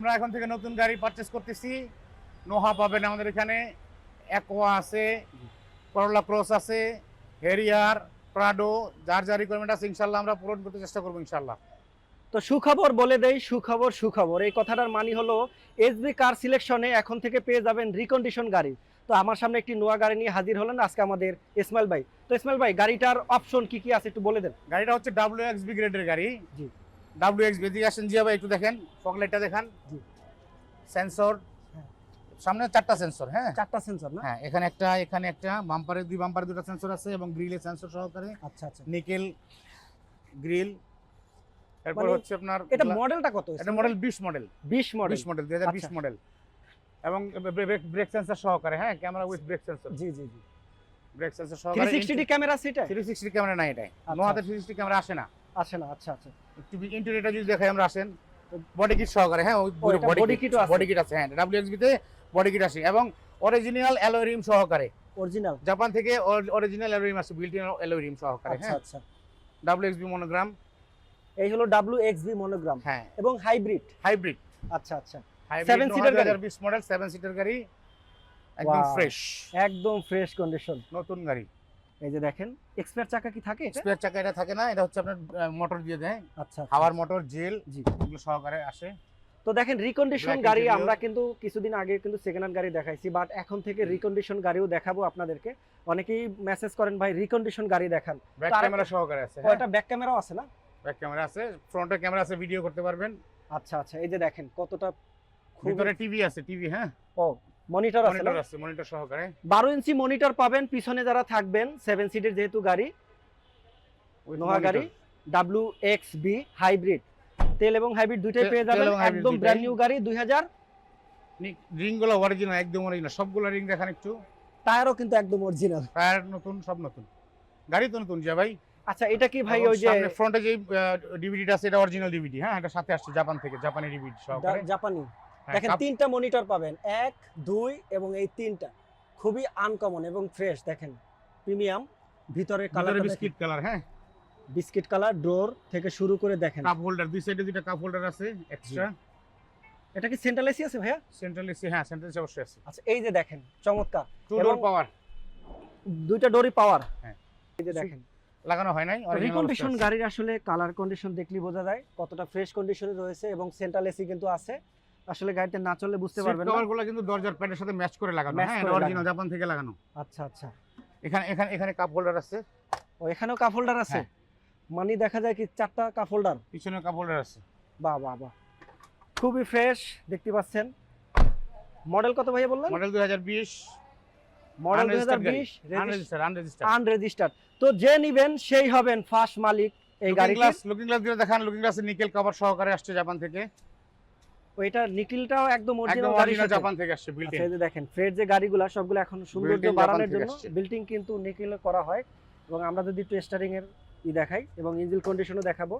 আমরা এখন থেকে নতুন গাড়ি পারচেজ করতেছি। নোহা পাবেন আমাদের এখানে, অ্যাকোয়া আছে, করোলা ক্রস আছে, হেরিয়ার, প্রাডো, যার যা রিকোয়ারমেন্ট আছে ইনশাল্লাহ আমরা পূরণ করতে চেষ্টা করবো ইনশাল্লাহ। তো সুখবর বলে দেই, সুখবর সুখবর এই কথাটার মানে হলো এসবি কার সিলেকশনে এখন থেকে পেয়ে যাবেন রিকন্ডিশন গাড়ি। তো আমার সামনে একটি নোয়া গাড়ি নিয়ে হাজির হলেন আজকে আমাদের ইসমাইল ভাই। তো ইসমাইল ভাই, গাড়িটার অপশন কি কি আছে একটু বলে দেন। গাড়িটা হচ্ছে WXB গ্রেডের গাড়ি। জি। WXB দিয়ে আসেন জিয়া ভাই, একটু দেখেন ফগলাইটটা দেখান। জি। সেন্সর, হ্যাঁ। সামনে 4টা সেন্সর, হ্যাঁ 4টা সেন্সর না? হ্যাঁ, এখানে একটা বাম্পারে দুটা সেন্সর আছে এবং গ্রিলে সেন্সর সহকারে। আচ্ছা আচ্ছা। Nickel grill. এরপর মানে হচ্ছে আপনার এটা মডেলটা কত? এটা মডেল 20 মডেল। 20 মডেল। 2020 আচ্ছা। মডেল এবং ব্রেক সেন্সর সহকারে, হ্যাঁ camera with break sensor. G G G. Break sensor সহকারে। 360 ডি ক্যামেরা আছে এটা? 360 ক্যামেরা নাই এটাই। আচ্ছা। নোয়াতে 360 ক্যামেরা আসে না। আসে না, আচ্ছা আচ্ছা। ইন্টেরিয়রটা যদি দেখাই আমরা, আসেন বডি কিট সহকারে, হ্যাঁ ওই এটা body kit ও আছে? বডি কিট আছে, হ্যাঁ WXB তে বডি কিট আসে এবং অরিজিনাল অ্যালয় রিম সহকারে। অরিজিনাল? জাপান থেকে অরিজিনাল অ্যালয় রিম আছে, বিল্ট ইন অ্যালয় রিম সহকারে। আচ্ছা হ্যাঁ আচ্ছা। WXB monogram. এই হলো WXB মনোগ্রাম। হ্যাঁ এবং হাইব্রিড? হাইব্রিড। আচ্ছা আচ্ছা। 7 সিটার গাড়ি? 2020 মডেল 7 সিটার গাড়ি, একদম Wow, ফ্রেশ, একদম ফ্রেশ কন্ডিশন। নতুন গাড়ি। এই যে দেখেন, এক্সপায়ার চাকা কি থাকে এটা? স্পেয়ার চাকা এটা থাকে না, এটা হচ্ছে আপনার মোটর দিয়ে দেয়, আচ্ছা আচ্ছা। হাওয়ার মোটর, জেল, জি। এগুলো সহকারে আসে। তো দেখেন রিকন্ডিশন Black গাড়ি interior। আমরা কিন্তু কিছুদিন আগে কিন্তু সেকেন্ড হ্যান্ড গাড়ি দেখাইছি, বাট এখন থেকে রিকন্ডিশন গাড়িও দেখাবো আপনাদেরকে। অনেকেই মেসেজ করেন ভাই রিকন্ডিশন গাড়ি দেখান। ব্যাক তার- ক্যামেরা সহকারে আছে। ওটা ব্যাক ক্যামেরাও আছে না? ব্যাক ক্যামেরা আছে, ফ্রন্টে ক্যামেরা আছে, ভিডিও করতে পারবেন। আচ্ছা আচ্ছা। এই যে দেখেন কতটা ভিতরে টিভি আছে, টিভি, হ্যাঁ ও মনিটর আছে না? মনিটর আছে, মনিটর সহকারে। 12 ইঞ্চি মনিটর পাবেন পিছনে যারা থাকবেন, 7 সিটের যেহেতু গাড়ি, With নোহা গাড়ি, WXB হাইব্রিড, তেল এবং হাইব্রিড দুইটাই পেয়ে তেল যাবেন। এবং hybrid একদম দুইটাই। ব্র্যান্ড নিউ গাড়ি 2000। রিং গুলো অরিজিনাল, একদম অরিজিনাল, সবগুলো রিং দেখান একটু। টায়ারও কিন্তু একদম অরিজিনাল। টায়ার নতুন, সব নতুন, গাড়ি তো নতুন যা ভাই। আচ্ছা, এটা কি ভাই ওই যে সামনে ফ্রন্টে যে ডিভিডিটা আছে এটা অরিজিনাল ডিভিডি, হ্যাঁ এটা সাথে আসছে জাপান থেকে, জাপানি ডিভিডি সহকারে। জাপানি? হ্যাঁ, দেখেন 3টা মনিটর পাবেন, 1 2 এবং এই 3টা খুবই আনকমন এবং ফ্রেশ। দেখেন প্রিমিয়াম, ভিতরে কালার বিস্কিট কালার, হ্যাঁ বিস্কিট কালার, ডোর থেকে শুরু করে দেখেন। কাপ হোল্ডার, দুই সাইডে দুইটা কাপ হোল্ডার আছে এক্সট্রা। এটা কি সেন্ট্রাল এসি আছে ভাইয়া? সেন্ট্রাল এসি, হ্যাঁ সেন্ট্রাল এসি অবশ্যই আছে। আচ্ছা, এই যে দেখেন চমৎকার, টু ডোর পাওয়ার, দুইটা ডোরই পাওয়ার। হ্যাঁ। এই যে দেখেন লাগানো হয় নাই, original রিকন্ডিশন অবস্থা আছে। গাড়ির আসলে কালার কন্ডিশন দেখলেই বোঝা যায় কতটা ফ্রেশ কন্ডিশনে রয়েছে এবং সেন্ট্রাল এসি কিন্তু আছে। আসলে গাড়িতে না চললে বুঝতে সিট পারবেন না। কভারগুলো কিন্তু দরজার প্যাডের সাথে ম্যাচ করে লাগানো, Match হ্যাঁ করে এটা অরিজিনাল লাগানো। জাপান থেকে লাগানো। আচ্ছা আচ্ছা। এখানে এখানে এখানে কাপ হোল্ডার আছে, ও এখানেও কাপ হোল্ডার আছে? হ্যাঁ। মানে দেখা যায় কি 4টা কাপ হোল্ডার। পিছনে কাপ হোল্ডার আছে। বাহ বাহ বাহ, খুবই ফ্রেশ দেখতে পাচ্ছেন। মডেল কত ভাইয়া বললেন? মডেল 2020, মডেল unregistered গাড়ি, 2020, আনরেজিস্টার্ড। আনরেজিস্টার্ড। তো যে নিবেন সেই হবেন ফার্স্ট মালিক এই গাড়িটির। লুকিং গ্লাস দিয়ে দেখান, লুকিং গ্লাসে নিকেল কভার সহকারে আসছে জাপান থেকে, ওইটা নিকেলটাও একদম একদম অরিজিনাল গাড়ি অরিজিনাল জাপান থেকে আসছে, বিল্ট আচ্ছা, এই যে দেখেন ফ্রেড যে গাড়িগুলো সবগুলো এখন সৌন্দর্য Built in বাড়ানোর জাপান থেকে জন্য আসছে। বিল্ডিং কিন্তু নিকেলে করা হয়। এবং আমরা যদি একটু স্টারিং এর দেখাই এবং ইঞ্জিন কন্ডিশনও দেখাবো,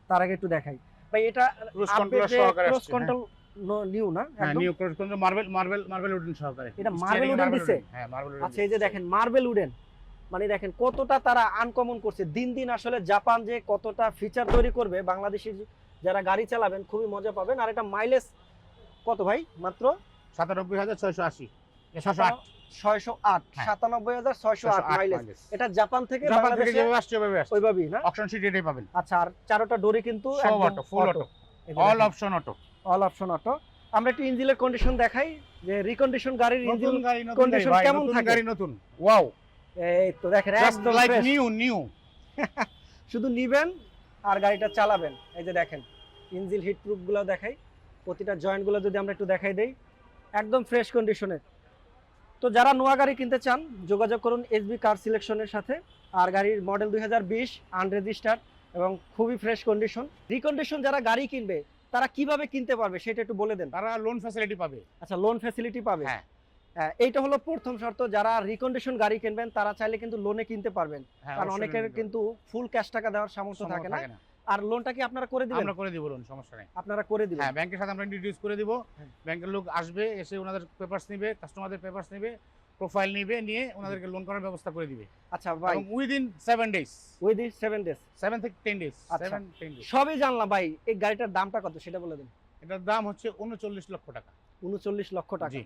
তার আগে একটু দেখাই ভাই এটা Cruise control সহকারে ক্রস আসছে, কন্ট্রোল নিউ না হ্যাঁ একদম? New cruise control, marble wooden সহকারে। এটা মার্বেল Steering উডেন marble দিছে? wooden, হ্যাঁ মার্বেল উডেন। আচ্ছা, এই যে দেখেন মার্বেল উডেন, মানে দেখেন কতটা তারা আনকমন করছে। দিন দিন আসলে জাপান যে কতটা ফিচার তৈরি করবে, বাংলাদেশি যারা গাড়ি চালাবেন খুবই মজা পাবেন। আর এটা মাইলেজ কত ভাই? মাত্র 97,680, 608, 608, হ্যাঁ। 97,608 মাইলেজ। এটা জাপান থেকে জাপান থেকে বাংলাদেশে যেভাবে আসছে ওইভাবে আসছে। ওইভাবেই না? অপশন সিট এটাই পাবেন, আচ্ছা, আর চারোটা ডোরে কিন্তু সব অটো, ফুল auto, all option auto. All option auto. আমরা একটু ইঞ্জিনের কন্ডিশন দেখাই যে রিকন্ডিশন গাড়ির ইঞ্জিন নতুন গাড়ি, নতুন condition গাড়ি ভাই, কেমন নতুন থাকে? গাড়ি, নতুন, ওয়াও, এই তো দেখেন জাস্ট একদম লাইক fresh। নিউ। শুধু নিবেন আর গাড়িটা চালাবেন। এই যে দেখেন ইঞ্জিন হিট প্রুফ গুলো দেখাই, প্রতিটা জয়েন্ট গুলো যদি আমরা একটু দেখাই দেই, একদম ফ্রেশ কন্ডিশনে। তো যারা নোয়া গাড়ি কিনতে চান যোগাযোগ করুন এসবি কার সিলেকশনের সাথে। আর গাড়ির মডেল 2020, আনরেজিস্টার্ড এবং খুবই ফ্রেশ কন্ডিশন। রিকন্ডিশন যারা গাড়ি কিনবে তারা কিভাবে কিনতে পারবে সেটা একটু বলে দেন। তারা লোন ফ্যাসিলিটি পাবে। আচ্ছা, লোন ফ্যাসিলিটি পাবে। হ্যাঁ, এইটা হলো প্রথম শর্ত। যারা রিকন্ডিশন গাড়ি কিনবেন তারা চাইলে কিন্তু লোনে কিনতে পারবেন, হ্যাঁ, কারণ অবশ্যই অনেকের loan কিন্তু ফুল ক্যাশ টাকা দেওয়ার সামর্থ্য থাকে না। আর লোনটা কি আপনারা করে দিবেন? আমরা করে দিব লোন, সমস্যা নেই। আপনারা করে দিবেন? হ্যাঁ, ব্যাংকের সাথে আমরা ইন্ট্রোডিউস করে দিব। হ্যাঁ। ব্যাংকের লোক আসবে, এসে ওনাদের পেপারস নেবে, কাস্টমারদের পেপারস নেবে, প্রোফাইল নেবে, নিয়ে ওনাদেরকে লোন করার ব্যবস্থা করে দিবে। আচ্ছা ভাই, এবং উইদিন 7 ডেজ, উইথ 7 ডেজ, 7 থেকে 10 ডেজ, আচ্ছা। 7-10 ডেজ। সবই জানলাম ভাই, এই গাড়িটার দামটা কত সেটা বলে দিন। এটার দাম হচ্ছে 39 লক্ষ টাকা। 39 লক্ষ টাকা জি,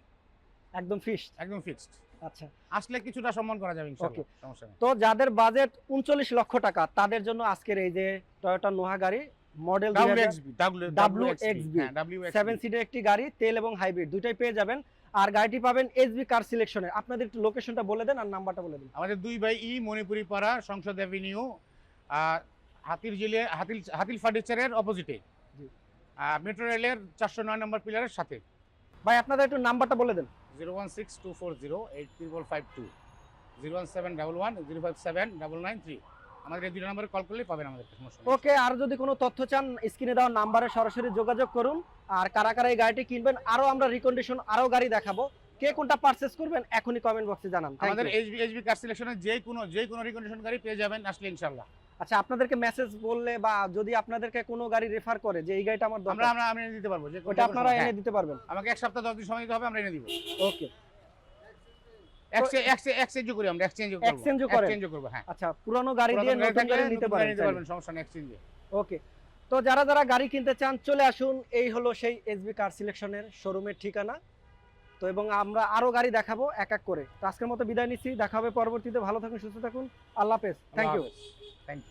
একদম ফিক্সড। একদম ফিক্সড। আচ্ছা, আসলে কিছুটা সম্মান করা যাবে ইনশাআল্লাহ, Okay. সমস্যা নেই। তো যাদের বাজেট 39 লক্ষ টাকা তাদের জন্য আজকের এই যে টয়োটা নোহা গাড়ি মডেল WXB, WXB, হ্যাঁ, WXB 7 সিটের একটি গাড়ি, তেল এবং হাইব্রিড দুইটাই পেয়ে যাবেন। আর গাড়িটি পাবেন এসবি কার সিলেকশনে। আপনাদের একটু লোকেশনটা বলে দেন আর নাম্বারটা বলে দিন। আমাদের 2 বাই ই মণিপুরি পাড়া, সংসদ অ্যাভিনিউ, হাতির জিলে হাতিল ফার্নিচারের অপোজিটে, জি। মেট্রো রেলের 409 নম্বর পিলারের সাথে। ভাই আপনাদের একটু নাম্বারটা বলে দেন। 01624085552, 01711057993। আমাদের এই দুটো নম্বরে কল করলেই পাবেন আমাদের, সমস্যা নেই। ওকে, আর যদি কোনো তথ্য চান স্ক্রিনে দেওয়া নাম্বারে সরাসরি যোগাযোগ করুন। আর কারা কারা এই গাড়িটি কিনবেন, আরো আমরা রিকন্ডিশন আরো গাড়ি দেখাবো। কে কোনটা পারচেজ করবেন এখনই কমেন্ট বক্সে জানান। Thank আমাদের you. এইচবি কার সিলেকশনে যে কোনো রিকন্ডিশন গাড়ি পেয়ে যাবেন আসলে ইনশাআল্লাহ। আচ্ছা, আপনাদেরকে মেসেজ বললে বা যদি আপনাদেরকে কোনো গাড়ি রেফার করে যে এই গাড়িটা আমার আমরা দরকার, আমরা আমরা এনে দিতে পারবো, যে ওটা আপনারা হ্যাঁ, এনে দিতে পারবেন। আমাকে 1 সপ্তাহ 10 দিন সময় দিতে হবে, আমরা এনে দিব। ওকে, এক্সচেঞ্জ করি, আমরা এক্সচেঞ্জ করব, এক্সচেঞ্জও করেন? এক্সচেঞ্জ করব, হ্যাঁ। আচ্ছা, পুরানো গাড়ি দিয়ে পুরাতন গাড়ি নতুন থাকলে গাড়ি নিতে নতুন গাড়ি পারেন। নিতে পারবেন, সমস্যা নেই, এক্সচেঞ্জে। ওকে, তো যারা যারা গাড়ি কিনতে চান চলে আসুন। এই হলো সেই এসবি কার সিলেকশনের শোরুমের ঠিকানা। তো এবং আমরা আরো গাড়ি দেখাবো এক এক করে। তো আজকের মতো বিদায় নিচ্ছি, দেখা হবে পরবর্তীতে। ভালো থাকুন, সুস্থ থাকুন, আল্লাহ হাফেজ। Thank you. Thank you.